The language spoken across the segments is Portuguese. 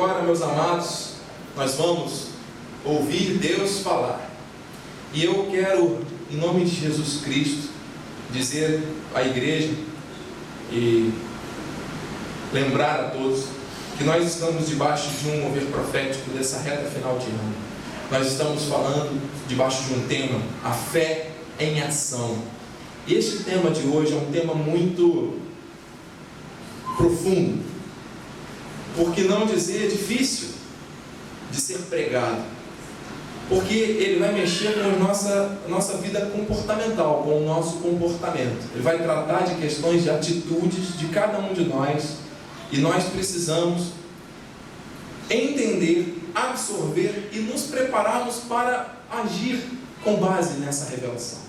agora, meus amados, nós vamos ouvir Deus falar. E eu quero, em nome de Jesus Cristo, dizer à igreja e lembrar a todos que nós estamos debaixo de um mover profético dessa reta final de ano. Nós estamos falando debaixo de um tema, a fé em ação. E este tema de hoje é um tema muito profundo, por que não dizer difícil de ser pregado, porque ele vai mexer com a nossa vida comportamental, com o nosso comportamento. Ele vai tratar de questões de atitudes de cada um de nós, e nós precisamos entender, absorver e nos prepararmos para agir com base nessa revelação.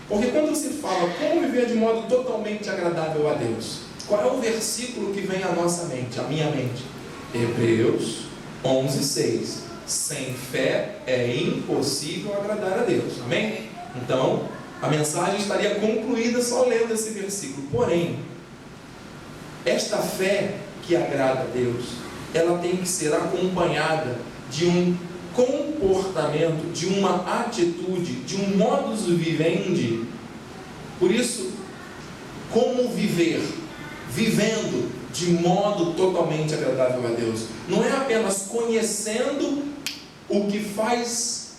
Porque quando se fala como viver de modo totalmente agradável a Deus, qual é o versículo que vem à nossa mente, à minha mente? Hebreus 11:6. Sem fé é impossível agradar a Deus. Amém? Então, a mensagem estaria concluída só lendo esse versículo. Porém, esta fé que agrada a Deus, ela tem que ser acompanhada de um comportamento, de uma atitude, de um modus vivendi. Por isso, como viver? Vivendo de modo totalmente agradável a Deus. Não é apenas conhecendo o que faz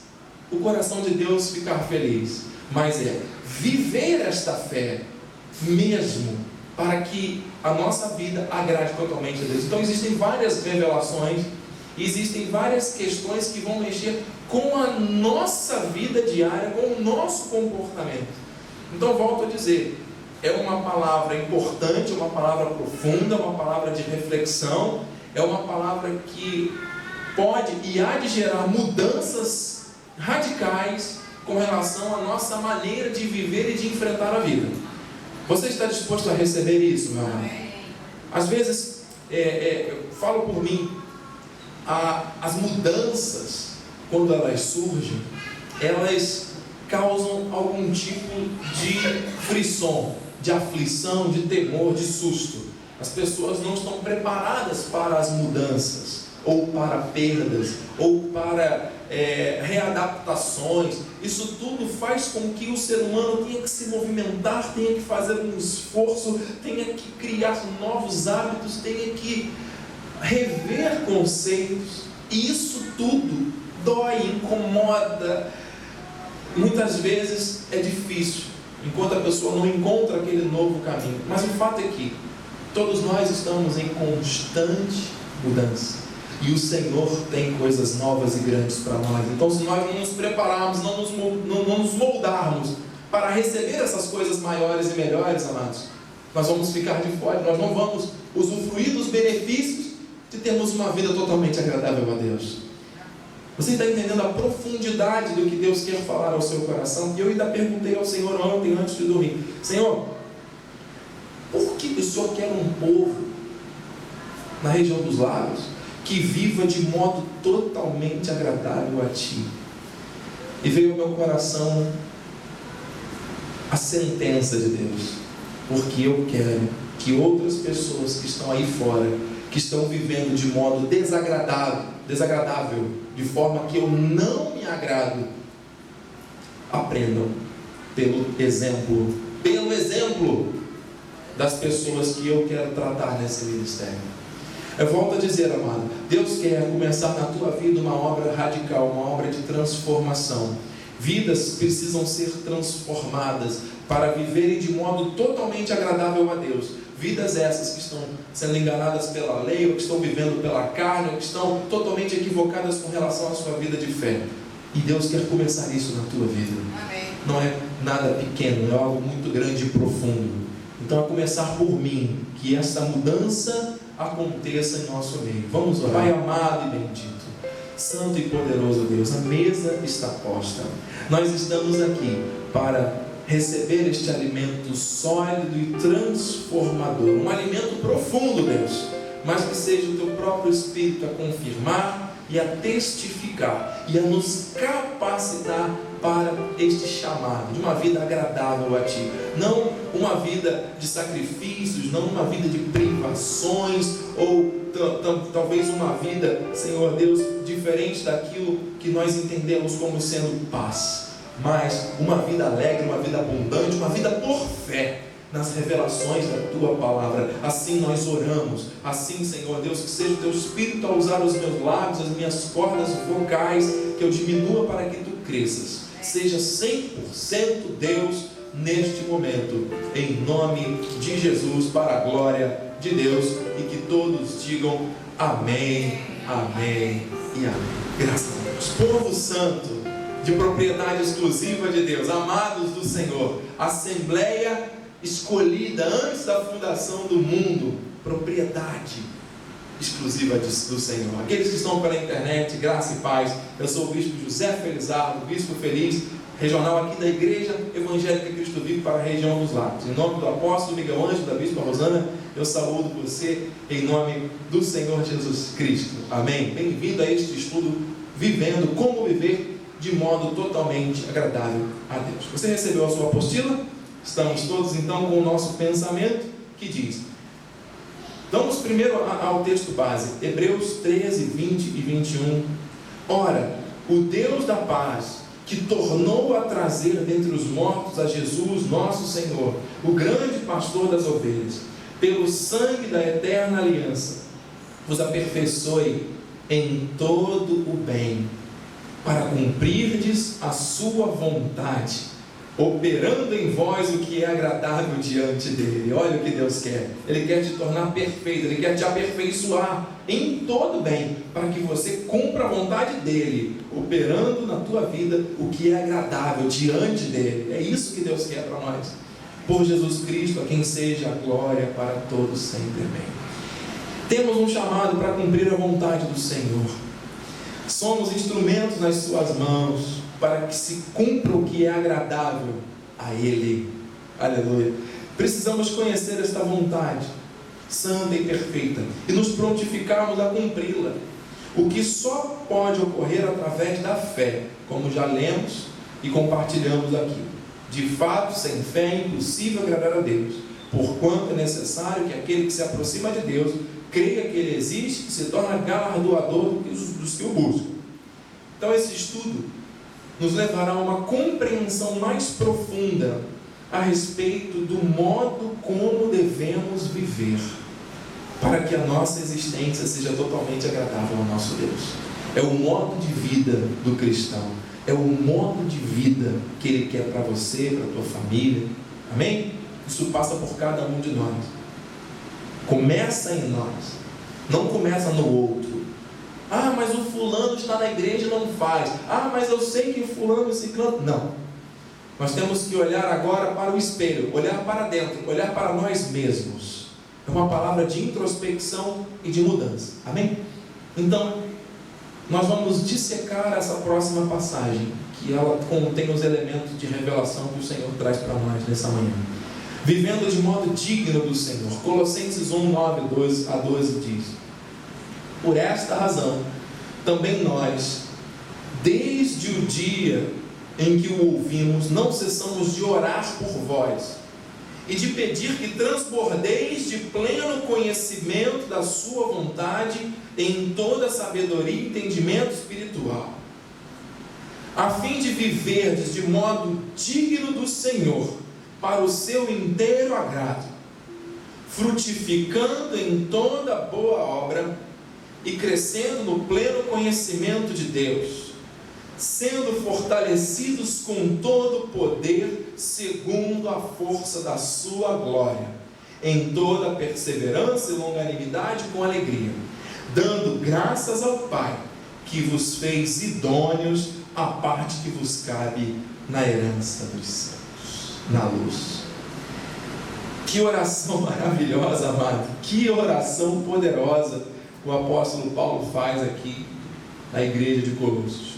o coração de Deus ficar feliz, mas é viver esta fé mesmo, para que a nossa vida agrade totalmente a Deus. Então existem várias revelações, existem várias questões que vão mexer com a nossa vida diária, com o nosso comportamento. Então volto a dizer, é uma palavra importante, uma palavra profunda, uma palavra de reflexão, é uma palavra que pode e há de gerar mudanças radicais com relação à nossa maneira de viver e de enfrentar a vida. Você está disposto a receber isso, meu amado? Às vezes, eu falo por mim, as mudanças, quando elas surgem, elas causam algum tipo de frisson, de aflição, de temor, de susto. As pessoas não estão preparadas para as mudanças, ou para perdas, ou para readaptações. Isso tudo faz com que o ser humano tenha que se movimentar, tenha que fazer um esforço, tenha que criar novos hábitos, tenha que rever conceitos. E isso tudo dói, incomoda. Muitas vezes é difícil, enquanto a pessoa não encontra aquele novo caminho. Mas o fato é que todos nós estamos em constante mudança, e o Senhor tem coisas novas e grandes para nós. Então, se nós não nos prepararmos, não nos moldarmos para receber essas coisas maiores e melhores, amados, nós vamos ficar de fora. Nós não vamos usufruir dos benefícios de termos uma vida totalmente agradável a Deus. Você está entendendo a profundidade do que Deus quer falar ao seu coração? E eu ainda perguntei ao Senhor ontem, antes de dormir: Senhor, por que o Senhor quer um povo na região dos lagos que viva de modo totalmente agradável a Ti? E veio ao meu coração a sentença de Deus: porque eu quero que outras pessoas que estão aí fora, que estão vivendo de modo desagradável, de forma que eu não me agrado, aprendam pelo exemplo das pessoas que eu quero tratar nesse ministério. Eu volto a dizer, amado, Deus quer começar na tua vida uma obra radical, uma obra de transformação. Vidas precisam ser transformadas para viverem de modo totalmente agradável a Deus. Vidas essas que estão sendo enganadas pela lei, ou que estão vivendo pela carne, ou que estão totalmente equivocadas com relação à sua vida de fé. E Deus quer começar isso na tua vida. Amém. Não é nada pequeno, é algo muito grande e profundo. Então, a começar por mim, que essa mudança aconteça em nosso meio. Vamos orar. Pai amado e bendito, santo e poderoso Deus, a mesa está posta. Nós estamos aqui para receber este alimento sólido e transformador, um alimento profundo, Deus, mas que seja o Teu próprio Espírito a confirmar, e a testificar e a nos capacitar para este chamado de uma vida agradável a Ti. Não uma vida de sacrifícios, não uma vida de privações, ou talvez uma vida, Senhor Deus, diferente daquilo que nós entendemos como sendo paz, mas uma vida alegre, uma vida abundante, uma vida por fé nas revelações da Tua Palavra. Assim nós oramos, assim, Senhor Deus, que seja o Teu Espírito a usar os meus lábios, as minhas cordas vocais, que eu diminua para que Tu cresças. Seja 100% Deus neste momento, em nome de Jesus, para a glória de Deus, e que todos digam amém, amém e amém. Graças a Deus. Povo santo, de propriedade exclusiva de Deus, amados do Senhor, assembleia escolhida antes da fundação do mundo, propriedade exclusiva do Senhor. Aqueles que estão pela internet, graça e paz. Eu sou o Bispo José Felizardo, Bispo Feliz, regional aqui da Igreja Evangélica Cristo Vivo para a região dos Lagos. Em nome do apóstolo Miguel Ângelo, da Bispa Rosana, eu saúdo você em nome do Senhor Jesus Cristo. Amém? Bem-vindo a este estudo, vivendo como viver de modo totalmente agradável a Deus. Você recebeu a sua apostila? Estamos todos então com o nosso pensamento que diz: vamos primeiro ao texto base, Hebreus 13, 20 e 21. Ora, o Deus da paz, que tornou a trazer dentre os mortos a Jesus, nosso Senhor, o grande pastor das ovelhas, pelo sangue da eterna aliança, vos aperfeiçoe em todo o bem, para cumprirdes a sua vontade, operando em vós o que é agradável diante dele. Olha o que Deus quer. Ele quer te tornar perfeito, Ele quer te aperfeiçoar em todo bem, para que você cumpra a vontade dele, operando na tua vida o que é agradável diante dele. É isso que Deus quer para nós. Por Jesus Cristo, a quem seja a glória para todos sempre. Amém. Temos um chamado para cumprir a vontade do Senhor. Somos instrumentos nas suas mãos, para que se cumpra o que é agradável a Ele. Aleluia. Precisamos conhecer esta vontade santa e perfeita e nos prontificarmos a cumpri-la, o que só pode ocorrer através da fé, como já lemos e compartilhamos aqui. De fato, sem fé é impossível agradar a Deus, porquanto é necessário que aquele que se aproxima de Deus creia que Ele existe e se torna galardoador dos que o buscam. Então esse estudo nos levará a uma compreensão mais profunda a respeito do modo como devemos viver, para que a nossa existência seja totalmente agradável ao nosso Deus. É o modo de vida do cristão, é o modo de vida que Ele quer para você, para a tua família. Amém? Isso passa por cada um de nós. Começa em nós, não começa no outro. Ah, mas o fulano está na igreja e não faz. Ah, mas eu sei que o fulano e ciclano. Não. Nós temos que olhar agora para o espelho, olhar para dentro, olhar para nós mesmos. É uma palavra de introspecção e de mudança. Amém? Então, nós vamos dissecar essa próxima passagem, que ela contém os elementos de revelação que o Senhor traz para nós nessa manhã. Vivendo de modo digno do Senhor. Colossenses 1, 9 a 12 diz: por esta razão, também nós, desde o dia em que o ouvimos, não cessamos de orar por vós e de pedir que transbordeis de pleno conhecimento da sua vontade em toda sabedoria e entendimento espiritual, a fim de viverdes de modo digno do Senhor, para o seu inteiro agrado, frutificando em toda boa obra e crescendo no pleno conhecimento de Deus, sendo fortalecidos com todo o poder, segundo a força da sua glória, em toda perseverança e longanimidade com alegria, dando graças ao Pai, que vos fez idôneos à parte que vos cabe na herança dos céus, na luz. Que oração maravilhosa, amado! Que oração poderosa o apóstolo Paulo faz aqui na igreja de Colossos.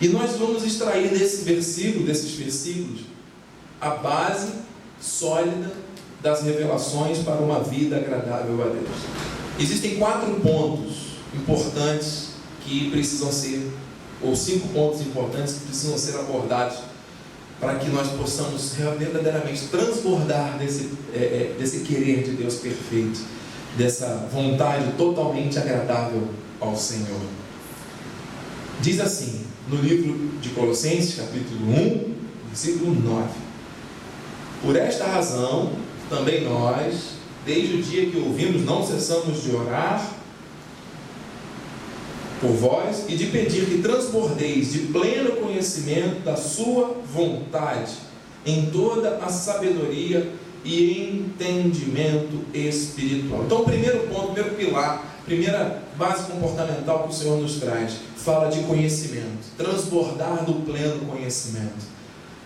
E nós vamos extrair desses versículos, a base sólida das revelações para uma vida agradável a Deus. Existem 4 pontos importantes que precisam ser, ou 5 pontos importantes que precisam ser abordados para que nós possamos verdadeiramente transbordar desse querer de Deus perfeito, dessa vontade totalmente agradável ao Senhor. Diz assim, no livro de Colossenses, capítulo 1, versículo 9: por esta razão, também nós, desde o dia que ouvimos, não cessamos de orar por vós e de pedir que transbordeis de pleno conhecimento da sua vontade, em toda a sabedoria e entendimento espiritual. Então, o primeiro ponto, o primeiro pilar, primeira base comportamental que o Senhor nos traz, fala de conhecimento, transbordar do pleno conhecimento,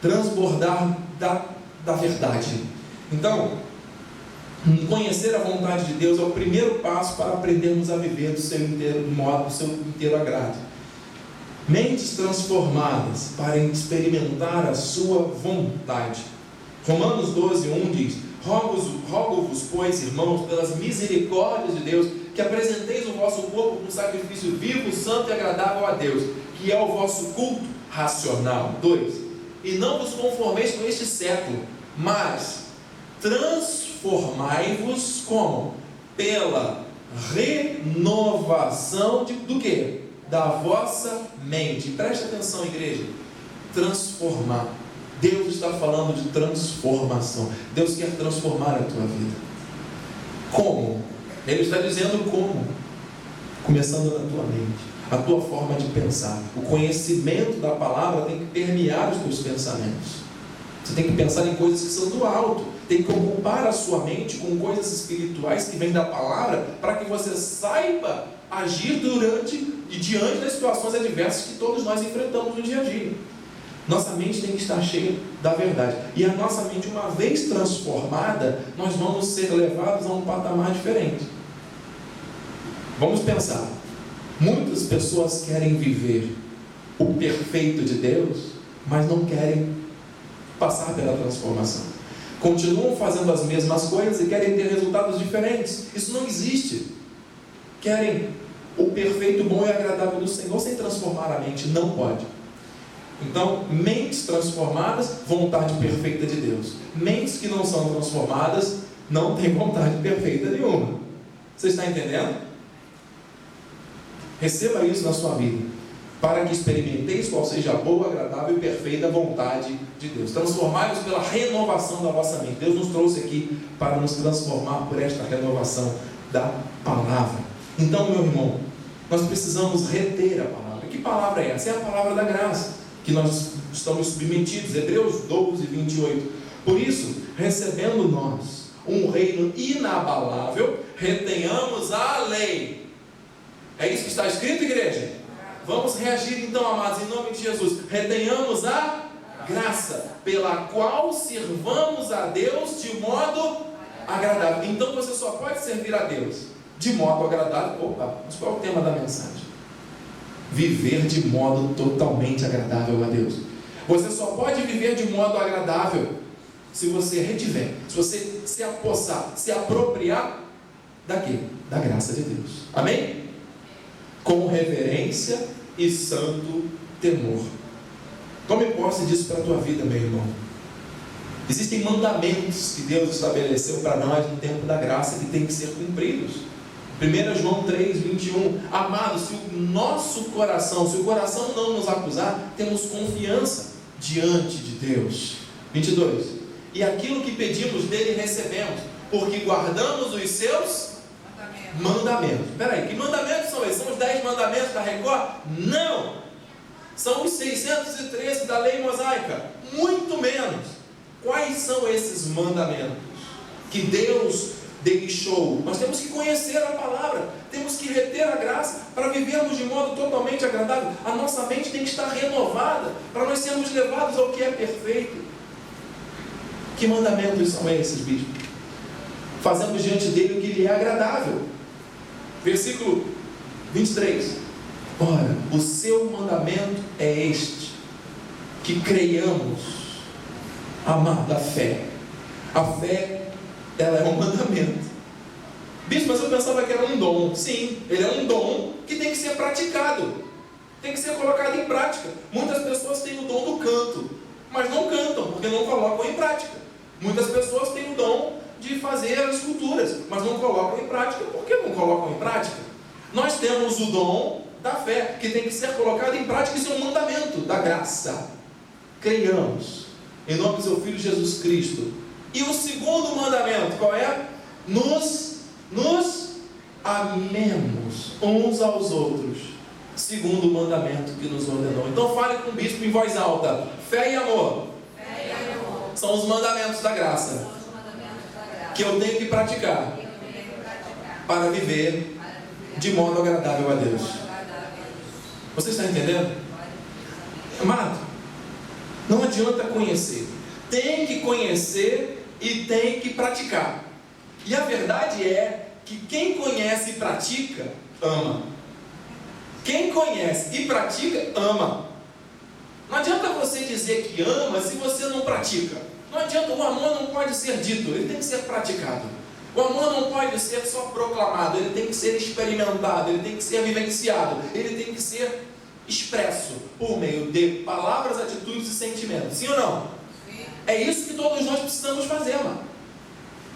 transbordar da verdade. Então, conhecer a vontade de Deus é o primeiro passo para aprendermos a viver do seu inteiro modo, do seu inteiro agrado. Mentes transformadas para experimentar a sua vontade. Romanos 12:1 diz: rogo-vos, pois, irmãos, pelas misericórdias de Deus, que apresenteis o vosso corpo como sacrifício vivo, santo e agradável a Deus, que é o vosso culto racional. 2. E não vos conformeis com este século, mas transformai-vos como? Pela renovação do quê? Da vossa mente. Preste atenção, igreja. Transformar. Deus está falando de transformação. Deus quer transformar a tua vida. Como? Ele está dizendo como. Começando na tua mente, a tua forma de pensar. O conhecimento da palavra tem que permear os teus pensamentos. Você tem que pensar em coisas que são do alto. Tem que ocupar a sua mente com coisas espirituais que vêm da palavra, para que você saiba agir durante e diante das situações adversas que todos nós enfrentamos no dia a dia. Nossa mente tem que estar cheia da verdade. E a nossa mente, uma vez transformada, nós vamos ser levados a um patamar diferente. Vamos pensar. Muitas pessoas querem viver o perfeito de Deus, mas não querem passar pela transformação. Continuam fazendo as mesmas coisas e querem ter resultados diferentes. Isso não existe. Querem o perfeito, bom e agradável do Senhor sem transformar a mente. Não pode. Então, mentes transformadas, vontade perfeita de Deus. Mentes que não são transformadas, não têm vontade perfeita nenhuma. Você está entendendo? Receba isso na sua vida, para que experimenteis qual seja a boa, agradável e perfeita vontade de Deus. Transformai-vos pela renovação da vossa mente. Deus nos trouxe aqui para nos transformar por esta renovação da palavra. Então, meu irmão, nós precisamos reter a palavra. Que palavra é essa? É a palavra da graça, que nós estamos submetidos. Hebreus 12:28. Por isso, recebendo nós um reino inabalável, retenhamos a lei. É isso que está escrito, igreja? Vamos reagir então, amados, em nome de Jesus. Retenhamos a graça, pela qual sirvamos a Deus de modo agradável. Então você só pode servir a Deus de modo agradável. Opa, mas qual é o tema da mensagem? Viver de modo totalmente agradável a Deus. Você só pode viver de modo agradável se você retiver, se você se apossar, se apropriar da quê? Da graça de Deus. Amém? Com reverência e santo temor. Tome posse disso para a tua vida, meu irmão. Existem mandamentos que Deus estabeleceu para nós no tempo da graça que têm que ser cumpridos. 1 João 3:21. Amados, se o nosso coração, se o coração não nos acusar, temos confiança diante de Deus. 22. E aquilo que pedimos dele recebemos, porque guardamos os seus mandamentos. Espera aí, que mandamentos são esses? São os 10 mandamentos da Record? Não! São os 613 da lei mosaica? Muito menos. Quais são esses mandamentos que Deus deixou? Nós temos que conhecer a palavra, temos que reter a graça para vivermos de modo totalmente agradável. A nossa mente tem que estar renovada para nós sermos levados ao que é perfeito. Que mandamentos são esses, bispo? Fazemos diante dele o que lhe é agradável. Versículo 23. Ora, o seu mandamento é este: que creiamos. Amado, a fé. A fé, ela é um mandamento. Bispo, mas eu pensava que era um dom. Sim, ele é um dom que tem que ser praticado, tem que ser colocado em prática. Muitas pessoas têm o dom do canto, mas não cantam porque não colocam em prática. Muitas pessoas têm o dom de fazer as esculturas, mas não colocam em prática. Por que não colocam em prática? Nós temos o dom da fé, que tem que ser colocado em prática. Isso é um mandamento da graça. Creiamos em nome do seu Filho Jesus Cristo. E o segundo mandamento, qual é? Nos amemos uns aos outros, segundo o mandamento que nos ordenou. Então fale com o bispo em voz alta: fé e amor, são os mandamentos da graça, que eu tenho que praticar para viver de modo agradável a Deus. Você está entendendo? Amado, não adianta conhecer, tem que conhecer e tem que praticar. E a verdade é que quem conhece e pratica, ama. Quem conhece e pratica, ama. Não adianta você dizer que ama se você não pratica. Não adianta, o amor não pode ser dito, ele tem que ser praticado. O amor não pode ser só proclamado, ele tem que ser experimentado, ele tem que ser vivenciado, ele tem que ser expresso por meio de palavras, atitudes e sentimentos. Sim ou não? Sim. É isso que todos nós precisamos fazer, mano.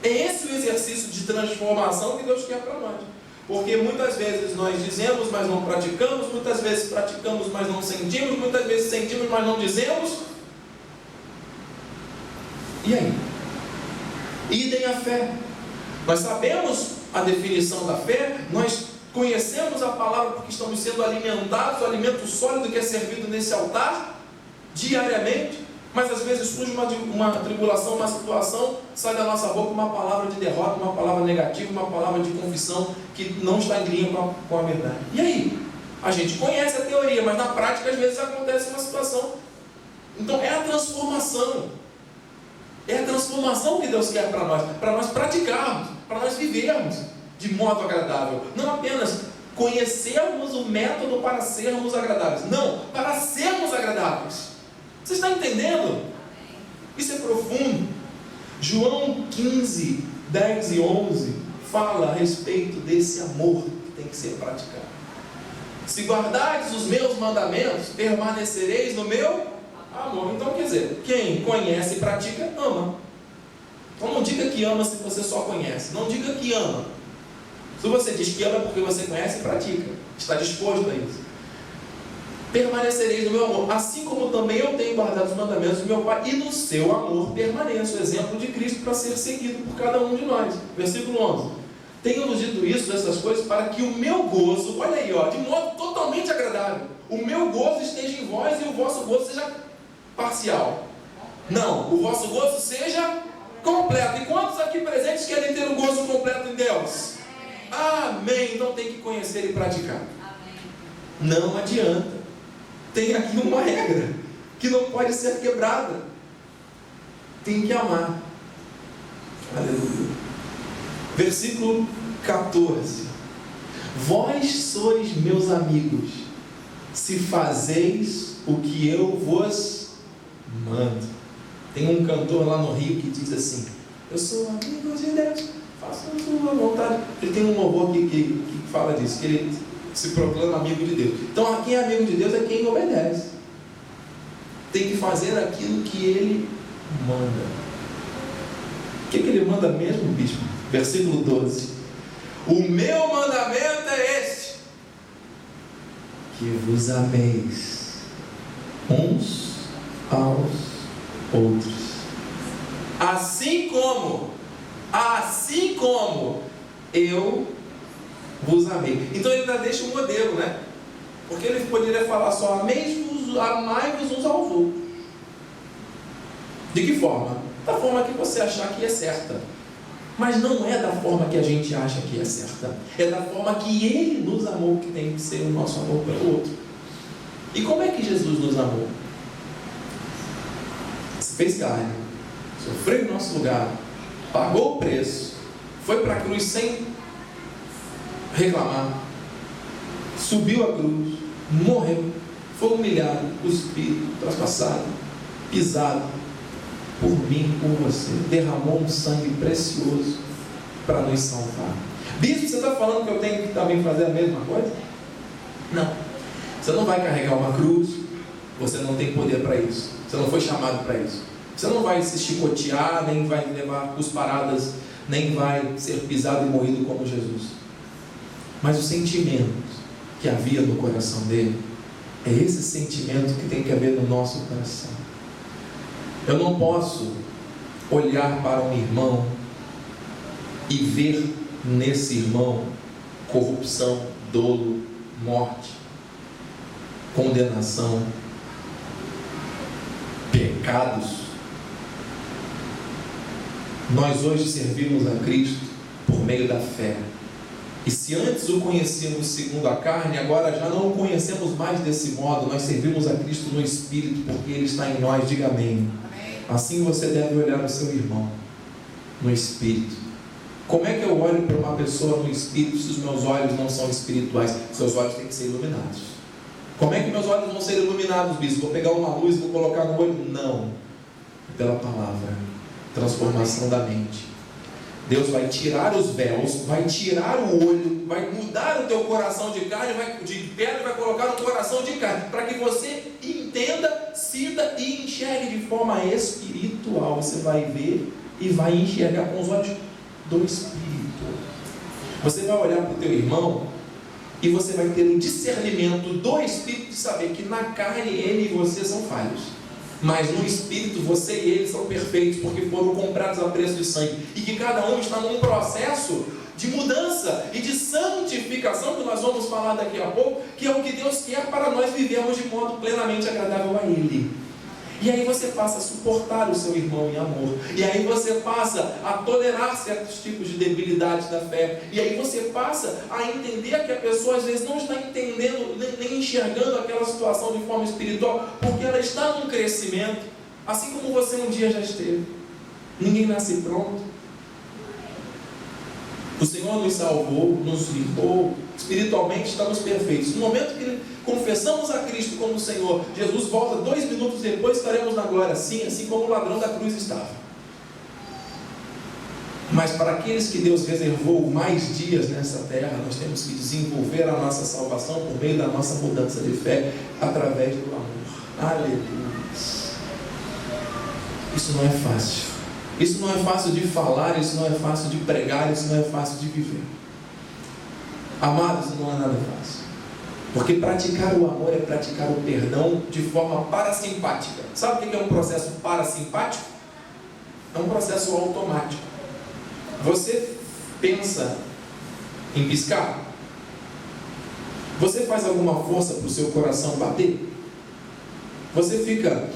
É esse o exercício de transformação que Deus quer para nós. Porque muitas vezes nós dizemos, mas não praticamos, muitas vezes praticamos, mas não sentimos, muitas vezes sentimos, mas não dizemos. E aí? Idem a fé. Nós sabemos a definição da fé, nós conhecemos a palavra porque estamos sendo alimentados, o alimento sólido que é servido nesse altar diariamente, mas às vezes surge uma tribulação, uma situação, sai da nossa boca uma palavra de derrota, uma palavra negativa, uma palavra de confissão que não está em linha com a verdade. E aí? A gente conhece a teoria, mas na prática às vezes acontece uma situação. Então é a transformação. É a transformação que Deus quer para nós praticarmos, para nós vivermos de modo agradável. Não apenas conhecermos o método para sermos agradáveis. Não, para sermos agradáveis. Você está entendendo? Isso é profundo. João 15, 10 e 11 fala a respeito desse amor que tem que ser praticado. Se guardardes os meus mandamentos, permanecereis no meu amor. Então quer dizer, quem conhece e pratica, ama. Então não diga que ama se você só conhece. Não diga que ama. Se você diz que ama é porque você conhece e pratica, está disposto a isso. Permanecereis no meu amor, assim como também eu tenho guardado os mandamentos do meu Pai, e no seu amor permaneço. O exemplo de Cristo para ser seguido por cada um de nós. Versículo 11. Tenho-vos dito isso, essas coisas, para que o meu gozo, olha aí, ó, de modo totalmente agradável, o meu gozo esteja em vós e o vosso gozo seja parcial. Não, o vosso gozo seja completo. E quantos aqui presentes querem ter o gozo completo em Deus? Amém. Então tem que conhecer e praticar. Não adianta. Tem aqui uma regra que não pode ser quebrada. Tem que amar. Aleluia. Versículo 14. Vós sois meus amigos, se fazeis o que eu vos mando. Tem um cantor lá no Rio que diz assim: eu sou amigo de Deus, faço a sua vontade. Ele tem um louvor que fala disso, que ele se proclama amigo de Deus. Então quem é amigo de Deus é quem obedece. Tem que fazer aquilo que ele manda. O que ele manda mesmo, bispo? Versículo 12. O meu mandamento é este: que vos ameis uns aos outros, assim como eu vos amei. Então ele ainda deixa um modelo, né? Porque ele poderia falar só: amai-vos uns aos outros. De que forma? Da forma que você achar que é certa. Mas não é da forma que a gente acha que é certa. É da forma que Ele nos amou que tem que ser o nosso amor pelo outro. E como é que Jesus nos amou? Se fez carne, sofreu em nosso lugar, pagou o preço, foi para a cruz sem reclamar, subiu a cruz, morreu, foi humilhado, cuspido, traspassado, pisado por mim, por você, derramou um sangue precioso para nos salvar. Bispo, você está falando que eu tenho que também fazer a mesma coisa? Não. Você não vai carregar uma cruz, você não tem poder para isso. Você não foi chamado para isso. Você não vai se chicotear, nem vai levar cusparadas, nem vai ser pisado e moído como Jesus. Mas o sentimento que havia no coração dele, é esse sentimento que tem que haver no nosso coração. Eu não posso olhar para um irmão e ver nesse irmão corrupção, dolo, morte, condenação, pecados. Nós hoje servimos a Cristo por meio da fé. E se antes o conhecíamos segundo a carne, agora já não o conhecemos mais desse modo. Nós servimos a Cristo no Espírito, porque Ele está em nós. Diga amém. Assim você deve olhar o seu irmão no Espírito. Como é que eu olho para uma pessoa no Espírito se os meus olhos não são espirituais? Seus olhos têm que ser iluminados. Como é que meus olhos vão ser iluminados, bispo? Vou pegar uma luz e vou colocar no olho? Não. Pela palavra. Transformação da mente. Deus vai tirar os véus, vai tirar o olho, vai mudar o teu coração de carne, de pedra, vai colocar no coração de carne, para que você entenda, sinta e enxergue de forma espiritual. Você vai ver e vai enxergar com os olhos do Espírito. Você vai olhar para o teu irmão e você vai ter um discernimento do Espírito de saber que na carne ele e você são falhos, mas no Espírito você e ele são perfeitos, porque foram comprados a preço de sangue, e que cada um está num processo de mudança e de santificação, que nós vamos falar daqui a pouco, que é o que Deus quer para nós vivermos de modo plenamente agradável a Ele. E aí você passa a suportar o seu irmão em amor. E aí você passa a tolerar certos tipos de debilidades da fé. E aí você passa a entender que a pessoa às vezes não está entendendo, nem enxergando aquela situação de forma espiritual, porque ela está num crescimento, assim como você um dia já esteve. Ninguém nasce pronto. O Senhor nos salvou, nos limpou, espiritualmente estamos perfeitos. No momento que confessamos a Cristo como Senhor, Jesus volta 2 minutos depois, estaremos na glória, sim, assim como o ladrão da cruz estava. Mas para aqueles que Deus reservou mais dias nessa terra, nós temos que desenvolver a nossa salvação por meio da nossa mudança de fé, através do amor. Aleluia. Isso não é fácil. Isso não é fácil de falar, isso não é fácil de pregar, isso não é fácil de viver. Amados, isso não é nada fácil. Porque praticar o amor é praticar o perdão de forma parasimpática. Sabe o que é um processo parasimpático? É um processo automático. Você pensa em piscar? Você faz alguma força para o seu coração bater? Você fica...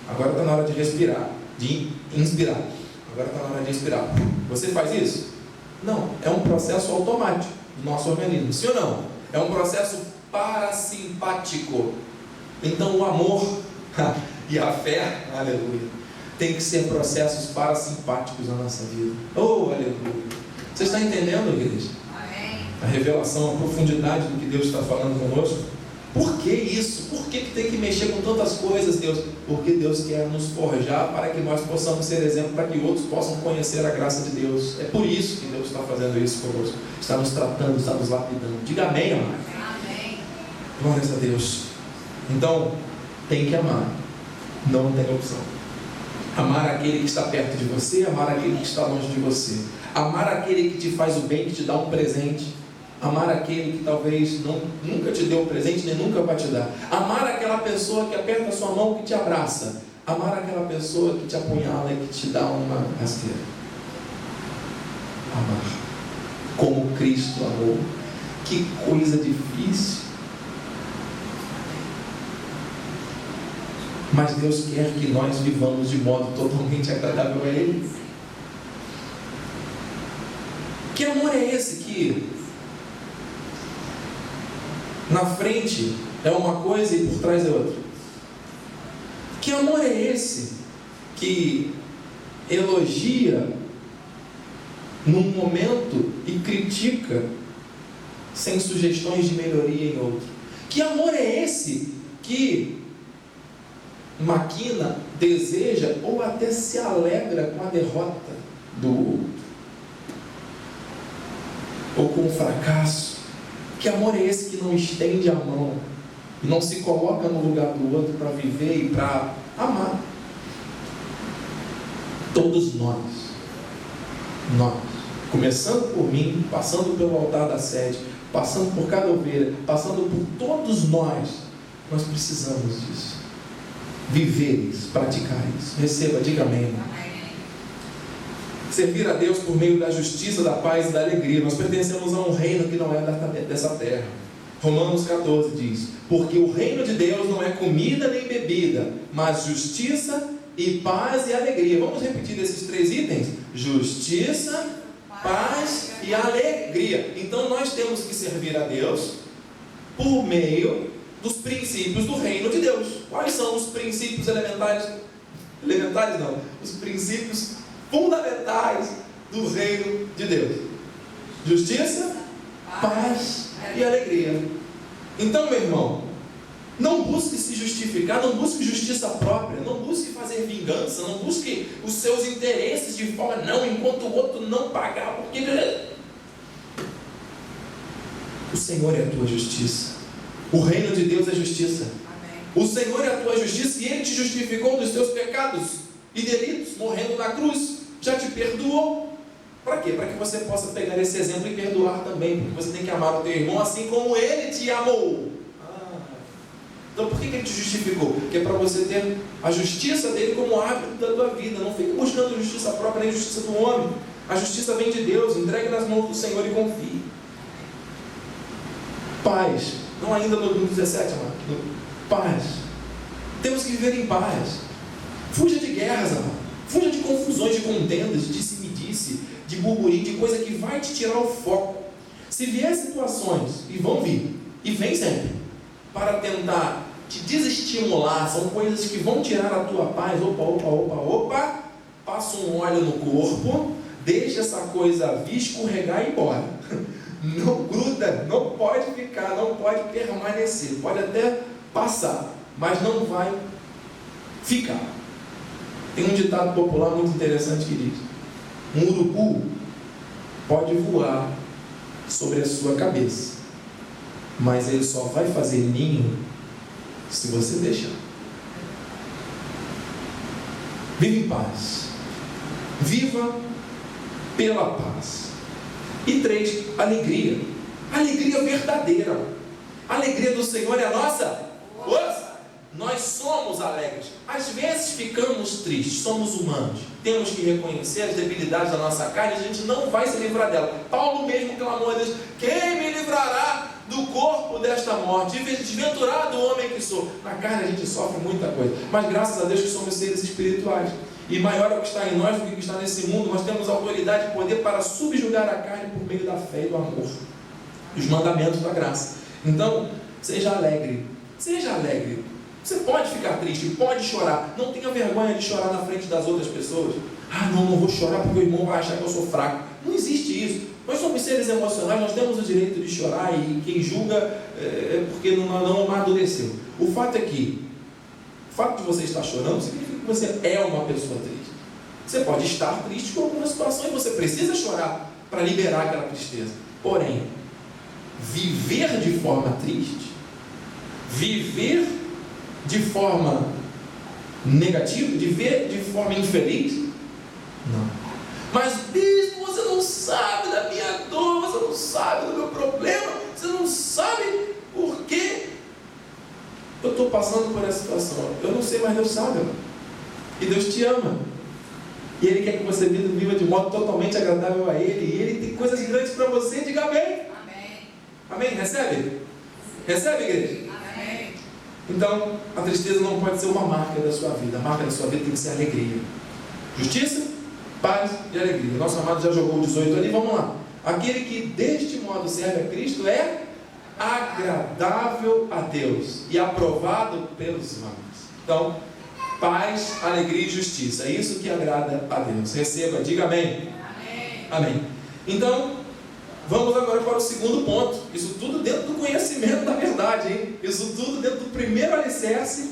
Agora está na hora de respirar, de inspirar. Agora está na hora de expirar. Você faz isso? Não, é um processo automático do nosso organismo. Sim ou não? É um processo parasimpático. Então o amor e a fé, aleluia, tem que ser processos parasimpáticos na nossa vida. Oh, aleluia. Você está entendendo, igreja? Amém. A revelação, a profundidade do que Deus está falando conosco. Por que isso? Por que tem que mexer com tantas coisas, Deus? Porque Deus quer nos forjar para que nós possamos ser exemplo, para que outros possam conhecer a graça de Deus. É por isso que Deus está fazendo isso conosco. Está nos tratando, está nos lapidando. Diga amém, amado. Amém. Glórias a Deus. Então, tem que amar. Não tem opção. Amar aquele que está perto de você, amar aquele que está longe de você. Amar aquele que te faz o bem, que te dá um presente. Amar aquele que talvez nunca te deu um presente, nem nunca vai te dar. Amar aquela pessoa que aperta a sua mão, que te abraça. Amar aquela pessoa que te apunhala e que te dá uma rasteira. Amar como Cristo amou. Que coisa difícil. Mas Deus quer que nós vivamos de modo totalmente agradável a Ele. Que amor é esse que na frente é uma coisa e por trás é outra? Que amor é esse que elogia num momento e critica sem sugestões de melhoria em outro? Que amor é esse que maquina, deseja ou até se alegra com a derrota do outro, ou com o fracasso? Que amor é esse que não estende a mão e não se coloca no lugar do outro para viver e para amar? Todos nós, começando por mim, passando pelo altar da sede, passando por cada ovelha, passando por todos nós precisamos disso. Viver isso, praticar isso. Receba, diga amém. Servir a Deus por meio da justiça, da paz e da alegria. Nós pertencemos a um reino que não é dessa terra. Romanos 14 diz: porque o reino de Deus não é comida nem bebida, mas justiça e paz e alegria. Vamos repetir esses 3 itens: justiça, paz e alegria. Então nós temos que servir a Deus por meio dos princípios do reino de Deus. Quais são os princípios elementares? Elementares não, os princípios fundamentais do reino de Deus: justiça, paz e alegria. Então, meu irmão, não busque se justificar, não busque justiça própria, não busque fazer vingança, não busque os seus interesses de forma, não, enquanto o outro não pagar, porque o Senhor é a tua justiça. O reino de Deus é justiça. O Senhor é a tua justiça e Ele te justificou dos teus pecados e delitos, morrendo na cruz. Já te perdoou. Para quê? Para que você possa pegar esse exemplo e perdoar também. Porque você tem que amar o teu irmão assim como Ele te amou. Então por que Ele te justificou? Porque é para você ter a justiça dele como hábito da tua vida. Não fique buscando justiça própria nem justiça do homem. A justiça vem de Deus. Entregue nas mãos do Senhor e confie. Paz. Não ainda no 17, amado. Paz. Temos que viver em paz. Fuja de guerras, amado. Fuja de confusões, de contendas, de disse-me-disse, de burburinho, de coisa que vai te tirar o foco. Se vier situações, e vão vir, e vem sempre, para tentar te desestimular, são coisas que vão tirar a tua paz. Opa, passa um óleo no corpo, deixa essa coisa vir, escorregar e ir embora. Não gruda, não pode ficar, não pode permanecer, pode até passar, mas não vai ficar. Tem um ditado popular muito interessante que diz: um urubu pode voar sobre a sua cabeça, mas ele só vai fazer ninho se você deixar. Viva em paz. Viva pela paz. E 3, alegria. Alegria verdadeira. A alegria do Senhor é a nossa força. Nós somos alegres. Às vezes ficamos tristes, somos humanos. Temos que reconhecer as debilidades da nossa carne e a gente não vai se livrar dela. Paulo mesmo clamou a Deus: quem me livrará do corpo desta morte? Desventurado o homem que sou. Na carne a gente sofre muita coisa, mas graças a Deus que somos seres espirituais. E maior é o que está em nós do que o que está nesse mundo. Nós temos autoridade e poder para subjugar a carne por meio da fé e do amor, os mandamentos da graça. Então, seja alegre. Seja alegre. Você pode ficar triste, pode chorar. Não tenha vergonha de chorar na frente das outras pessoas. Não vou chorar porque o irmão vai achar que eu sou fraco. Não existe isso. Nós somos seres emocionais, nós temos o direito de chorar, e quem julga é porque não amadureceu. O fato é que o fato de você estar chorando significa que você é uma pessoa triste. Você pode estar triste com alguma situação e você precisa chorar para liberar aquela tristeza. Porém, viver de forma triste, viver de forma negativa, viver de forma infeliz, não. Mas bispo, você não sabe da minha dor, você não sabe do meu problema, você não sabe por que eu estou passando por essa situação. Eu não sei, mas Deus sabe. E Deus te ama. E Ele quer que você viva de modo totalmente agradável a Ele. E Ele tem coisas grandes para você. Diga amém. Amém. Amém? Recebe? Recebe, igreja? Amém. Então, a tristeza não pode ser uma marca da sua vida. A marca da sua vida tem que ser alegria. Justiça, paz e alegria. Nosso amado já jogou o 18 ali. Vamos lá. Aquele que deste modo serve a Cristo é agradável a Deus e aprovado pelos homens. Então, paz, alegria e justiça. É isso que agrada a Deus. Receba, diga amém. Amém. Amém. Então, vamos agora para o segundo ponto. Isso tudo dentro do conhecimento da verdade, hein? Isso tudo dentro do primeiro alicerce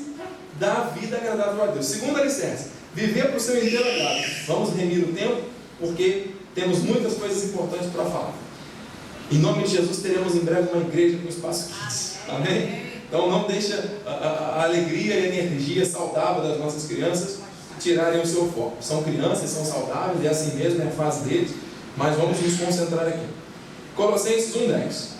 da vida agradável a Deus. Segundo alicerce, viver para o seu inteiro agrado. Vamos remir o tempo, porque temos muitas coisas importantes para falar. Em nome de Jesus, teremos em breve uma igreja com espaço kids. Amém? Então não deixa a alegria e a energia saudável das nossas crianças tirarem o seu foco. São crianças, são saudáveis, é assim mesmo, é a fase deles. Mas vamos nos concentrar aqui. Colossenses 1:10.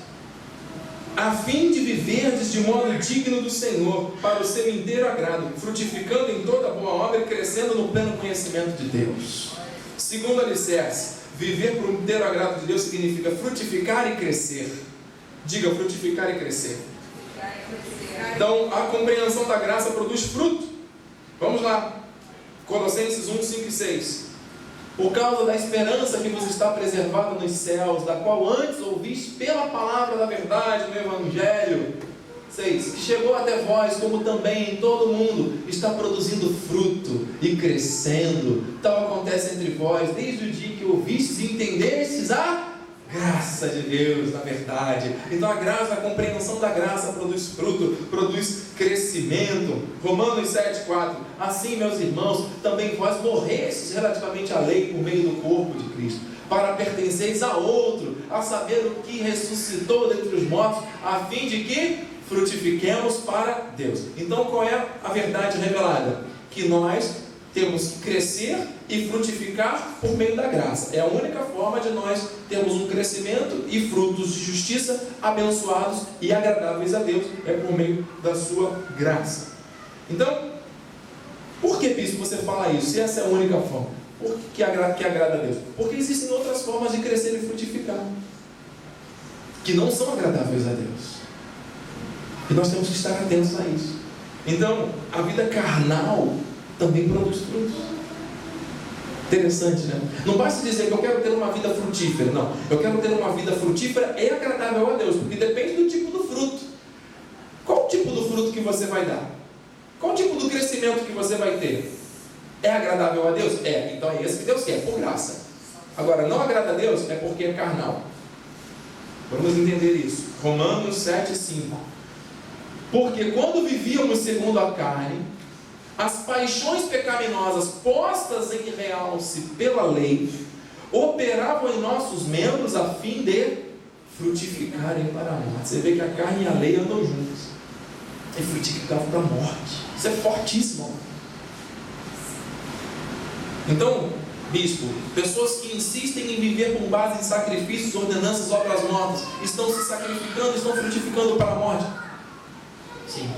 A fim de viverdes de modo digno do Senhor, para o seu inteiro agrado, frutificando em toda boa obra e crescendo no pleno conhecimento de Deus. Segundo alicerce, viver para o inteiro agrado de Deus significa frutificar e crescer. Diga, frutificar e crescer. Então, a compreensão da graça produz fruto. Vamos lá. Colossenses 1, 5 e 6. Por causa da esperança que vos está preservada nos céus, da qual antes ouviste pela palavra da verdade no Evangelho. 6. Que chegou até vós, como também em todo o mundo, está produzindo fruto e crescendo. Tal acontece entre vós, desde o dia que ouvistes e entendestes a graça de Deus, na verdade. Então a graça, a compreensão da graça produz fruto, produz crescimento. Romanos 7,4. Assim, meus irmãos, também vós morrestes relativamente à lei por meio do corpo de Cristo, para pertenceres a outro, a saber o que ressuscitou dentre os mortos, a fim de que frutifiquemos para Deus. Então qual é a verdade revelada? Que nós temos que crescer e frutificar por meio da graça. É a única forma de nós termos um crescimento e frutos de justiça abençoados e agradáveis a Deus, é por meio da sua graça. Então, por que, bispo, você fala isso? Se essa é a única forma, por que agrada a Deus? Porque existem outras formas de crescer e frutificar, que não são agradáveis a Deus. E nós temos que estar atentos a isso. Então, a vida carnal também produz frutos. Interessante, né? Não basta dizer que eu quero ter uma vida frutífera. Não, eu quero ter uma vida frutífera e agradável a Deus, porque depende do tipo do fruto. Qual o tipo do fruto que você vai dar? Qual o tipo do crescimento que você vai ter? É agradável a Deus? É, então é esse que Deus quer, por graça. Agora, não agrada a Deus é porque é carnal. Vamos entender isso. Romanos 7,5. Porque quando vivíamos segundo a carne, as paixões pecaminosas postas em realce pela lei operavam em nossos membros a fim de frutificarem para a morte. Você vê que a carne e a lei andam juntos. E frutificavam para a morte. Isso é fortíssimo. Então, bispo, pessoas que insistem em viver com base em sacrifícios, ordenanças, obras mortas, estão se sacrificando, estão frutificando para a morte. Sim.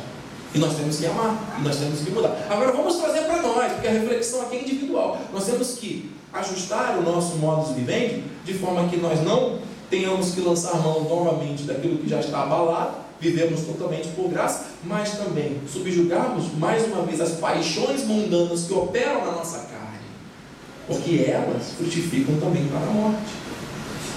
E nós temos que amar, e nós temos que mudar. Agora vamos trazer para nós, porque a reflexão aqui é individual. Nós temos que ajustar o nosso modus vivendi, de forma que nós não tenhamos que lançar mão novamente daquilo que já está abalado, vivemos totalmente por graça, mas também subjugarmos mais uma vez as paixões mundanas que operam na nossa carne, porque elas frutificam também para a morte.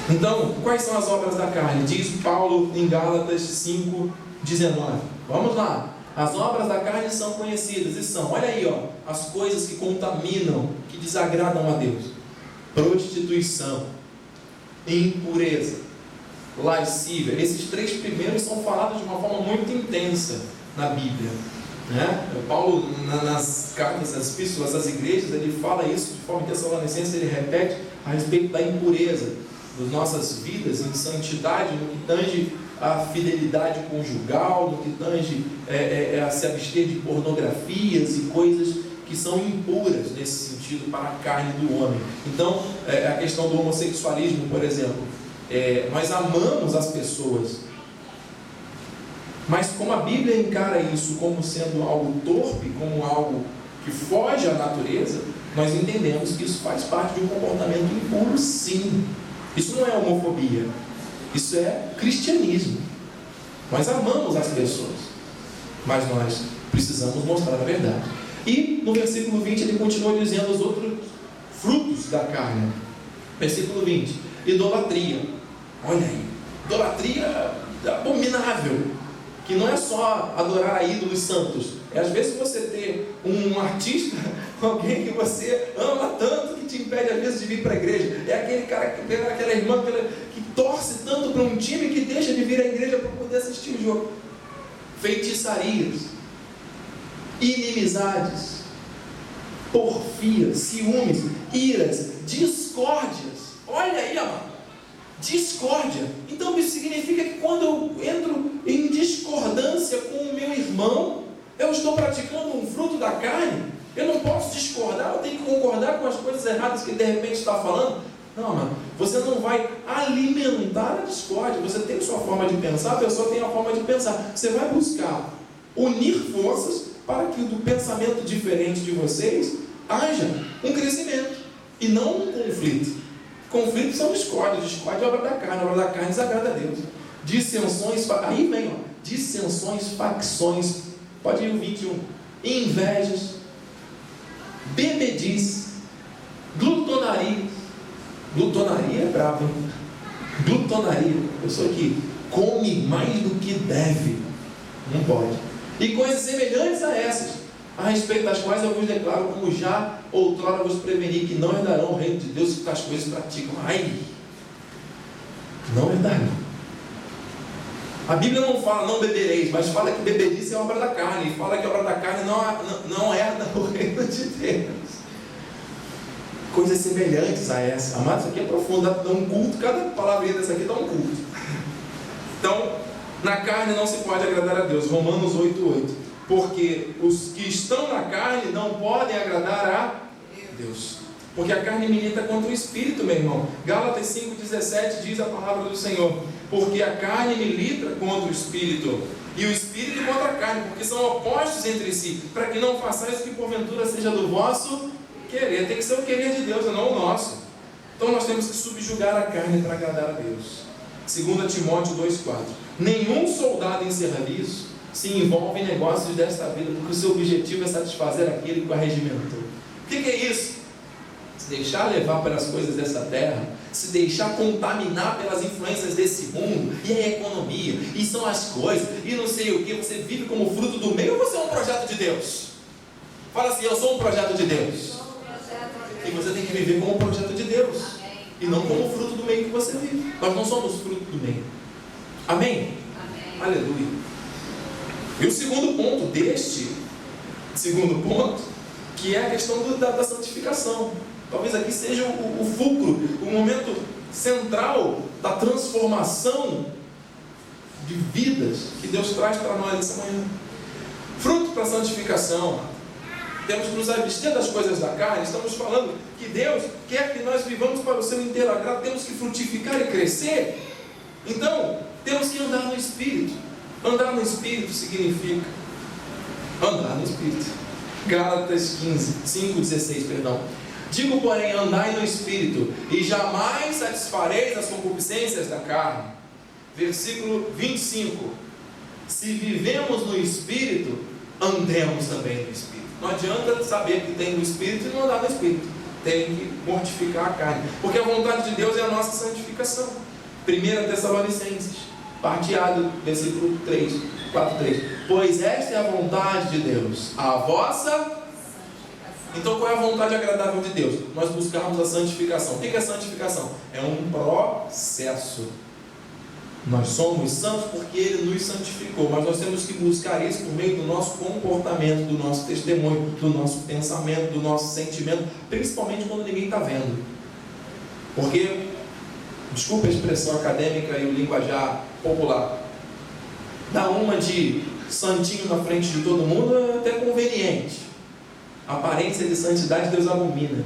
Então, quais são as obras da carne? Diz Paulo em Gálatas 5:19. Vamos lá. As obras da carne são conhecidas e são, olha aí, ó, as coisas que contaminam, que desagradam a Deus: prostituição, impureza, lascívia. Esses três primeiros são falados de uma forma muito intensa na Bíblia, né? Paulo, nas cartas, nas epístolas às igrejas, ele fala isso de forma Tessalonicense, ele repete a respeito da impureza das nossas vidas em santidade, no que tange a fidelidade conjugal, no que tange a se abster de pornografias e coisas que são impuras nesse sentido para a carne do homem. Então, a questão do homossexualismo, por exemplo, nós amamos as pessoas, mas como a Bíblia encara isso como sendo algo torpe, como algo que foge à natureza, nós entendemos que isso faz parte de um comportamento impuro, sim. Isso não é homofobia, isso é cristianismo. Nós amamos as pessoas, mas nós precisamos mostrar a verdade. E no versículo 20 ele continua dizendo os outros frutos da carne. Versículo 20: idolatria. Olha aí, idolatria abominável, que não é só adorar a ídolos santos, é às vezes você ter um artista, alguém que você ama tanto que te impede às vezes de vir para a igreja. É aquele cara, aquela irmã que torce tanto para um time que deixa de vir à igreja para poder assistir o jogo. Feitiçarias, inimizades, porfias, ciúmes, iras, discórdias. Olha aí, amado. discórdia. Então isso significa que quando eu entro em discordância com o meu irmão, eu estou praticando um fruto da carne. Eu não posso discordar, eu tenho que concordar com as coisas erradas que ele de repente está falando. Não, mano, você não vai alimentar a discórdia. Você tem a sua forma de pensar, a pessoa tem a forma de pensar. Você vai buscar unir forças para que do pensamento diferente de vocês haja um crescimento e não um conflito. Conflitos são discórdia é obra da carne, a obra da carne desagrada a Deus. Dissensões, aí vem, dissensões, facções, pode ir o 21, invejas, bebedice, glutonaria é brabo, hein? Glutonaria, pessoa que come mais do que deve, não pode. E coisas semelhantes a essas, a respeito das quais eu vos declaro, como já outrora vos preveni, que não herdarão o reino de Deus que tais coisas praticam. Ai, não herdarão. A Bíblia não fala não bebereis, mas fala que bebedice é obra da carne, e fala que a obra da carne não herda o reino de Deus. Coisas semelhantes a essa. Amado, isso aqui é profundo, dá um culto, cada palavrinha dessa aqui dá um culto. Então, na carne não se pode agradar a Deus. Romanos 8:8. Porque os que estão na carne não podem agradar a Deus. Porque a carne milita contra o Espírito, meu irmão. Gálatas 5:17 diz a palavra do Senhor. Porque a carne milita contra o Espírito, e o Espírito contra a carne, porque são opostos entre si, para que não façais o que porventura seja do vosso querer. Tem que ser o querer de Deus, e não o nosso. Então nós temos que subjugar a carne para agradar a Deus. 2 Timóteo 2:4. Nenhum soldado em serviço se envolve em negócios desta vida, porque o seu objetivo é satisfazer aquele que o arregimentou. O que é isso? Se deixar levar pelas coisas dessa terra, se deixar contaminar pelas influências desse mundo, e a economia, e são as coisas, e não sei o que, você vive como fruto do meio, ou você é um projeto de Deus? Fala assim, eu sou um projeto de Deus. E você tem que viver como um projeto de Deus, e não como fruto do meio que você vive. Nós não somos fruto do meio. Amém? Amém. Aleluia. E o segundo ponto que é a questão da santificação. Talvez aqui seja o fulcro, o momento central da transformação de vidas que Deus traz para nós essa manhã. Fruto para a santificação. Temos que nos abster das coisas da carne. Estamos falando que Deus quer que nós vivamos para o seu inteiro agrado. Temos que frutificar e crescer. Então, temos que andar no Espírito. Andar no Espírito significa andar no Espírito. Gálatas 5:16, perdão. Digo, porém, andai no Espírito, e jamais satisfareis as concupiscências da carne. Versículo 25. Se vivemos no Espírito, andemos também no Espírito. Não adianta saber que tem no Espírito e não andar no Espírito. Tem que mortificar a carne, porque a vontade de Deus é a nossa santificação. 1 Tessalonicenses, parte A do versículo 4:3. Pois esta é a vontade de Deus, a vossa. Então qual é a vontade agradável de Deus? Nós buscarmos a santificação. O que é santificação? É um processo. Nós somos santos porque Ele nos santificou, mas nós temos que buscar isso por meio do nosso comportamento, do nosso testemunho, do nosso pensamento, do nosso sentimento, principalmente quando ninguém está vendo. Porque, desculpa a expressão acadêmica e o linguajar popular, dar uma de santinho na frente de todo mundo é até conveniente. A aparência de santidade Deus abomina.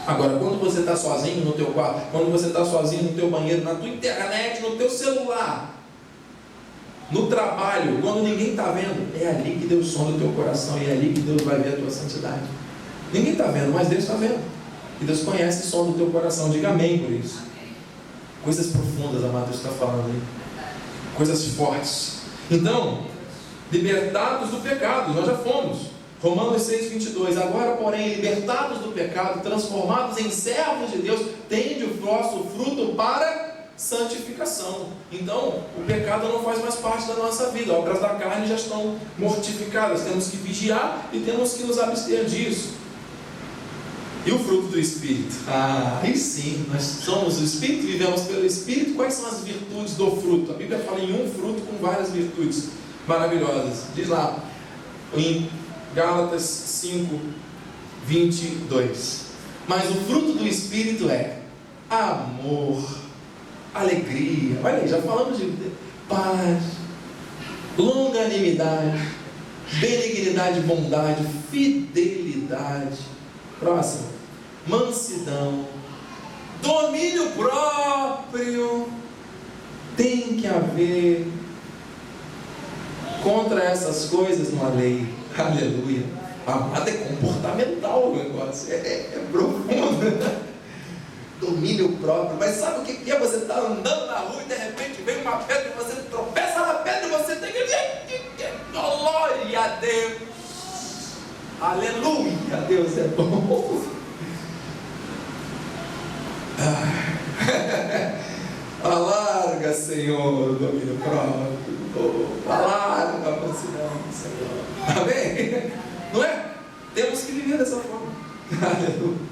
Agora, quando você está sozinho no teu quarto, quando você está sozinho no teu banheiro, na tua internet, no teu celular, no trabalho, quando ninguém está vendo, é ali que Deus sonda o teu coração, e é ali que Deus vai ver a tua santidade. Ninguém está vendo, mas Deus está vendo. E Deus conhece e sonda o teu coração. Diga amém por isso. Coisas profundas, amado, Deus está falando aí. Coisas fortes. Então, libertados do pecado, nós já fomos. Romanos 6:22. Agora, porém, libertados do pecado, transformados em servos de Deus, tende o vosso fruto para santificação. Então, o pecado não faz mais parte da nossa vida. Obras da carne já estão mortificadas. Temos que vigiar e temos que nos abster disso. E o fruto do Espírito? Aí sim, nós somos o Espírito, vivemos pelo Espírito. Quais são as virtudes do fruto? A Bíblia fala em um fruto com várias virtudes maravilhosas. Diz lá, em Gálatas 5:22. Mas o fruto do Espírito é amor, alegria. Olha aí, já falamos de paz, longanimidade, benignidade, bondade, fidelidade. Próximo, mansidão, domínio próprio. Tem que haver contra essas coisas uma lei. Aleluia. Amado, é comportamental o negócio, é profundo. Domínio próprio. Mas sabe o que é? Você está andando na rua e de repente vem uma pedra e você tropeça na pedra e você tem que... Glória a Deus. Aleluia. Deus é bom. Alarga, Senhor, o domínio próprio. Alarga a mansidão, Senhor. Amém? Não é? Temos que viver dessa forma. Aleluia.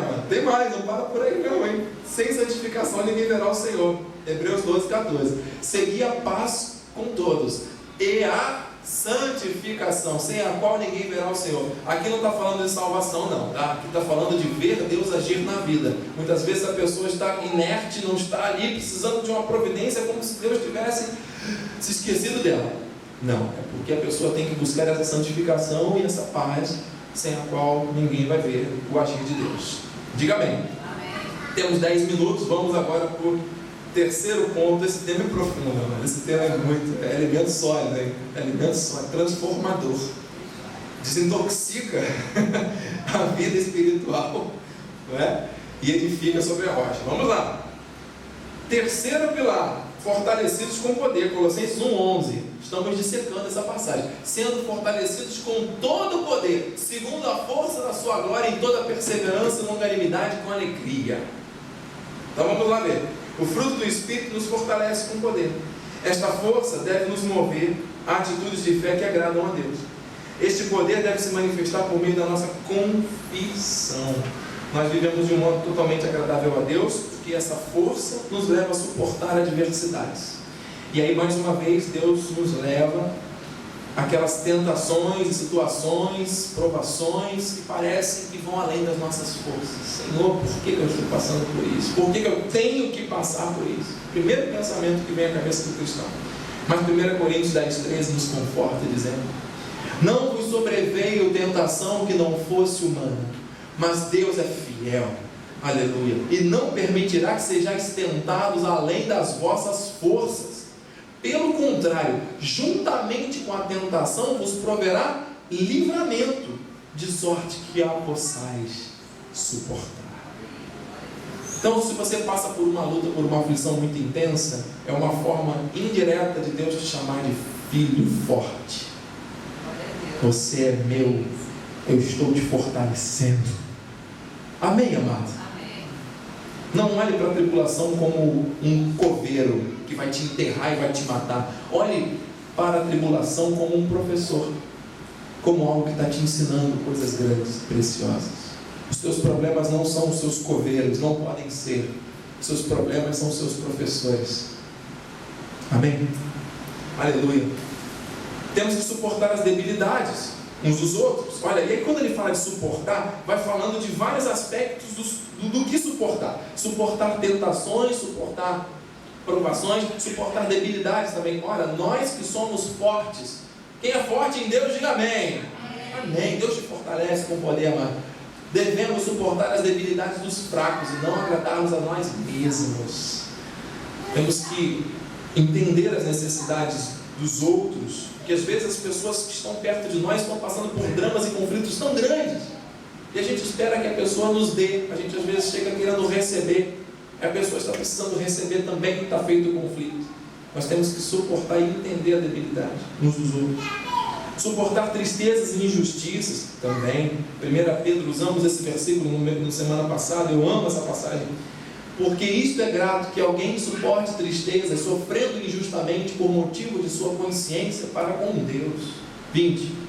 Mano, tem mais, não para por aí não, hein? Sem santificação ninguém verá o Senhor. Hebreus 12, 14. Segui a paz com todos e a santificação, sem a qual ninguém verá o Senhor. Aqui não está falando de salvação não, tá? Aqui está falando de ver Deus agir na vida. Muitas vezes a pessoa está inerte, não está ali precisando de uma providência, como se Deus tivesse se esquecido dela. Não, é porque a pessoa tem que buscar essa santificação e essa paz, sem a qual ninguém vai ver o agir de Deus. Diga amém. Amém. Temos 10 minutos, vamos agora para o terceiro ponto. Esse tema é profundo, mas esse tema é alimento sólido, hein? Alimento sólido, transformador. Desintoxica a vida espiritual, não é? E edifica sobre a rocha. Vamos lá. Terceiro pilar, fortalecidos com poder. Colossenses 1:11. Estamos dissecando essa passagem. Sendo fortalecidos com todo o poder, segundo a força da sua glória, em toda perseverança e longanimidade, com alegria. Então vamos lá ver. O fruto do Espírito nos fortalece com poder. Esta força deve nos mover a atitudes de fé que agradam a Deus. Este poder deve se manifestar por meio da nossa confissão. Nós vivemos de um modo totalmente agradável a Deus, porque essa força nos leva a suportar adversidades. E aí, mais uma vez, Deus nos leva àquelas tentações, situações, provações que parecem que vão além das nossas forças. Senhor, por que eu estou passando por isso? Por que eu tenho que passar por isso? Primeiro pensamento que vem à cabeça do cristão. Mas 1 Coríntios 10:13 nos conforta, dizendo: não vos sobreveio tentação que não fosse humana, mas Deus é fiel, aleluia, e não permitirá que sejais tentados além das vossas forças. Pelo contrário, juntamente com a tentação vos proverá livramento, de sorte que a possais suportar. Então, se você passa por uma luta, por uma aflição muito intensa, é uma forma indireta de Deus te chamar de filho forte. Você é meu, eu estou te fortalecendo. Amém, amado? Não olhe para a tribulação como um coveiro que vai te enterrar e vai te matar. Olhe para a tribulação como um professor, como algo que está te ensinando coisas grandes, preciosas. Os teus problemas não são os seus coveiros, não podem ser. Os seus problemas são os seus professores. Amém? Aleluia. Temos que suportar as debilidades uns dos outros. Olha, e aí quando ele fala de suportar, vai falando de vários aspectos do que suportar. Suportar tentações, suportar provações, suportar debilidades também. Olha, nós que somos fortes, quem é forte em Deus, diga amém. Amém. Deus te fortalece com poder, amado. Devemos suportar as debilidades dos fracos e não agradarmos a nós mesmos. Temos que entender as necessidades dos outros, porque às vezes as pessoas que estão perto de nós estão passando por dramas e conflitos tão grandes, e a gente espera que a pessoa nos dê. A gente às vezes chega querendo receber, e a pessoa está precisando receber também que está feito o conflito. Nós temos que suportar e entender a debilidade uns dos outros. Suportar tristezas e injustiças também. 1 Pedro, usamos esse versículo na semana passada, eu amo essa passagem. Porque isto é grato, que alguém suporte tristezas, sofrendo injustamente por motivo de sua consciência para com Deus. 20.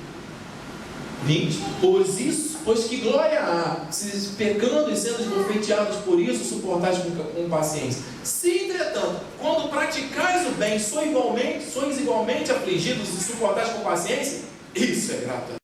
Pois que glória há, se pecando e sendo esbofeteados por isso, suportais com paciência. Se, entretanto, quando praticais o bem, sois igualmente afligidos e suportais com paciência, isso é grato.